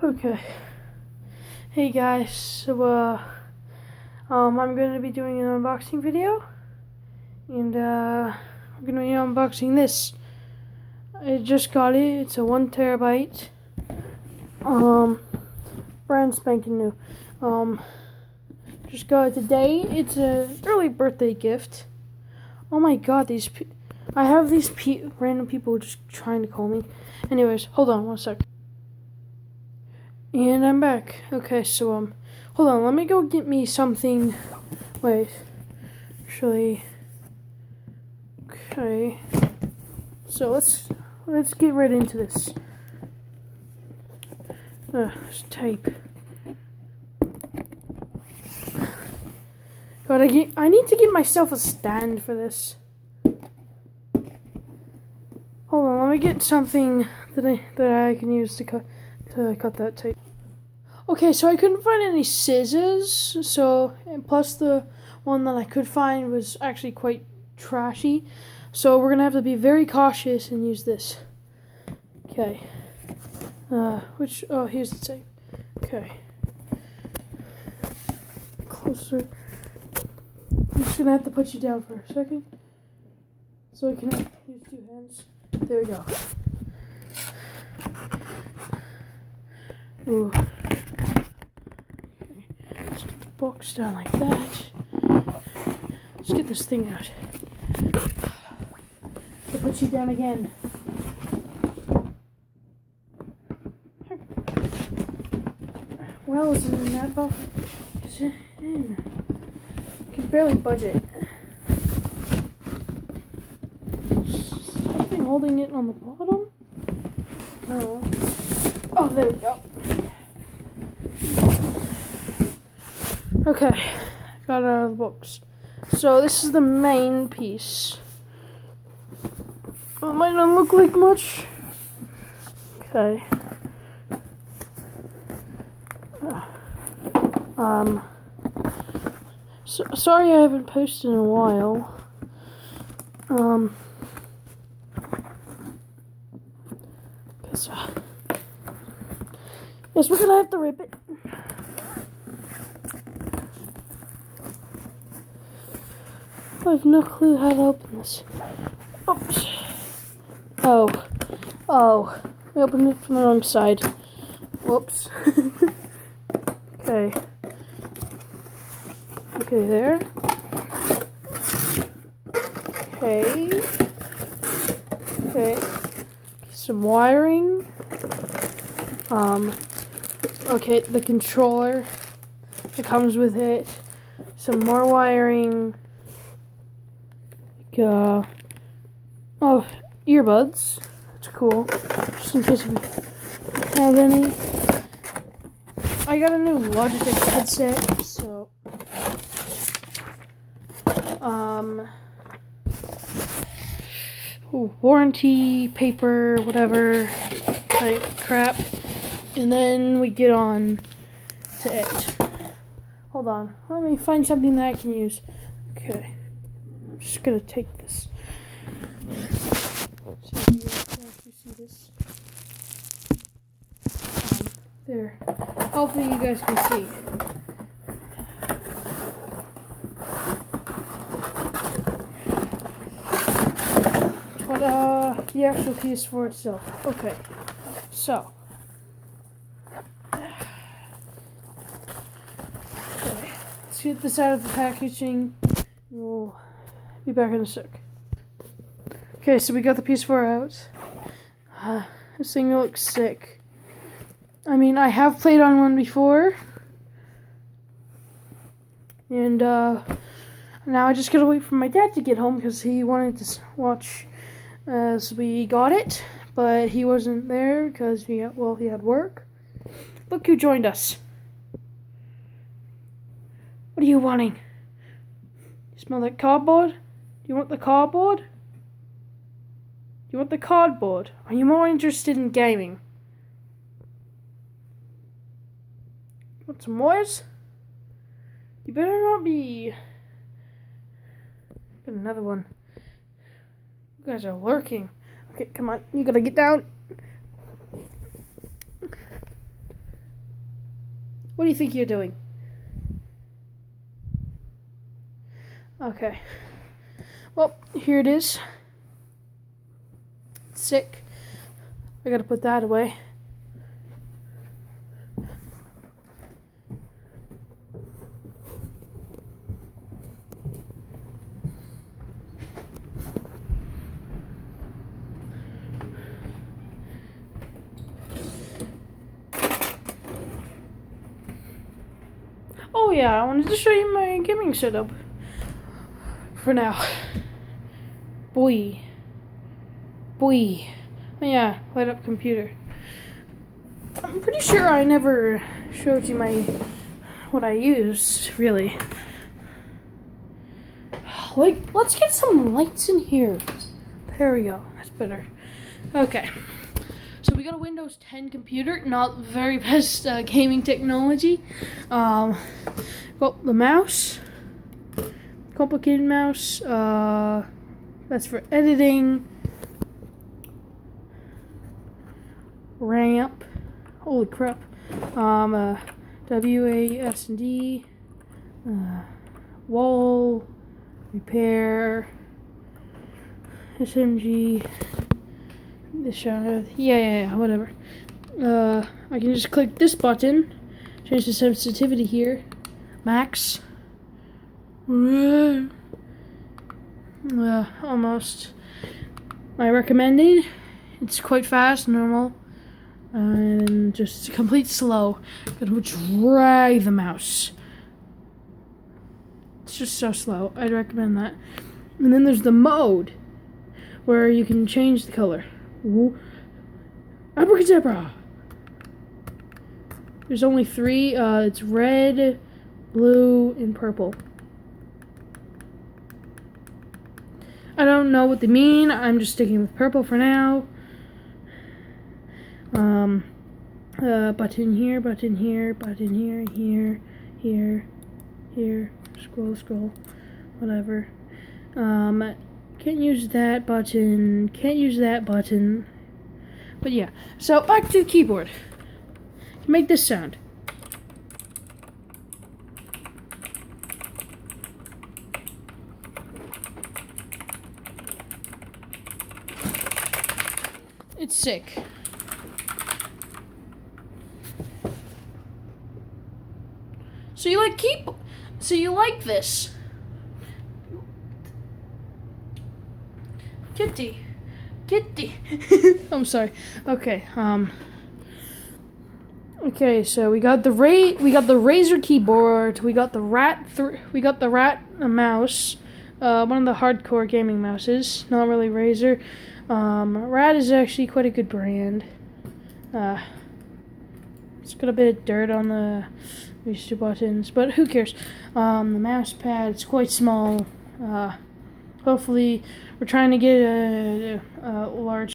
Okay. Hey guys, so I'm gonna be doing an unboxing video, and we're gonna be unboxing this. I just got it. It's a 1 terabyte, brand spanking new. Just got it today. It's an early birthday gift. Oh my god, I have these random people just trying to call me. Anyways, hold on 1 sec. And I'm back. Okay, so hold on, let me go get me something. Wait. Actually. Okay. So let's get right into this. Let's type. God, I need to get myself a stand for this. Hold on, let me get something that I can use to cut that tape. Okay, so I couldn't find any scissors, and plus the one that I could find was actually quite trashy, so we're gonna have to be very cautious and use this. Okay. Here's the tape. Okay. Closer. I'm just gonna have to put you down for a second, so I can use 2 hands. There we go. Ooh. Let's get the box down like that. Let's get this thing out. I'll put you down again. Well, is it in that box? Is it in? I can barely budge it. Something holding it on the bottom? No. Oh, there we go. Okay, got it out of the box. So this is the main piece. It might not look like much. Okay. Sorry I haven't posted in a while. Yes, we're gonna have to rip it. I have no clue how to open this. Oops. Oh. I opened it from the wrong side. Whoops. Okay. Okay, there. Okay. Some wiring. Okay, the controller that comes with it. Some more wiring. Earbuds. That's cool. Just in case we have any. I got a new Logitech headset, so warranty paper, whatever type crap, and then we get on to it. Hold on, let me find something that I can use. Okay, I'm just gonna take this. So you can actually see this. There. Hopefully you guys can see. But the actual Ps4 itself. Okay. So. Okay. Let's get this out of the packaging. We'll be back in a sec. Okay, so we got the Ps4 out. This thing looks sick. I mean, I have played on one before. And now I just gotta wait for my dad to get home because he wanted to watch as we got it. But he wasn't there because he had work. Look who joined us. What are you wanting? You smell like cardboard? Do you want the cardboard? You want the cardboard? Are you more interested in gaming? Want some Moors? You better not be... Got another one. You guys are lurking. Okay, come on. You gotta get down. What do you think you're doing? Okay. Well, here it is. Sick. I gotta put that away. Oh yeah, I wanted to show you my gaming setup. For now. Boy. Oh yeah, light up computer. I'm pretty sure I never showed you what I used, really. Like, let's get some lights in here. There we go. That's better. Okay. So we got a Windows 10 computer, not very best gaming technology. Well, the mouse, complicated mouse. That's for editing. Ramp. Holy crap. WASD. Wall. Repair. SMG. Yeah, whatever. I can just click this button, change the sensitivity here, max. Almost. I recommended. It's quite fast, normal, and just complete slow. It would drag the mouse. It's just so slow. I'd recommend that. And then there's the mode, where you can change the color. Ooh. Abracadabra! There's only 3. It's red, blue, and purple. I don't know what they mean. I'm just sticking with purple for now. Button here, button here, button here, here. Scroll, whatever. Can't use that button. Can't use that button. But yeah. So back to the keyboard. Make this sound. It's sick. So you like this? Kitty. I'm sorry. Okay. Okay. So we got the Razer keyboard. We got the Rat. We got the Rat mouse. One of the hardcore gaming mouses. Not really Razer. Rat is actually quite a good brand. It's got a bit of dirt on these 2 buttons, but who cares? The mouse pad. It's quite small. Hopefully, we're trying to get a large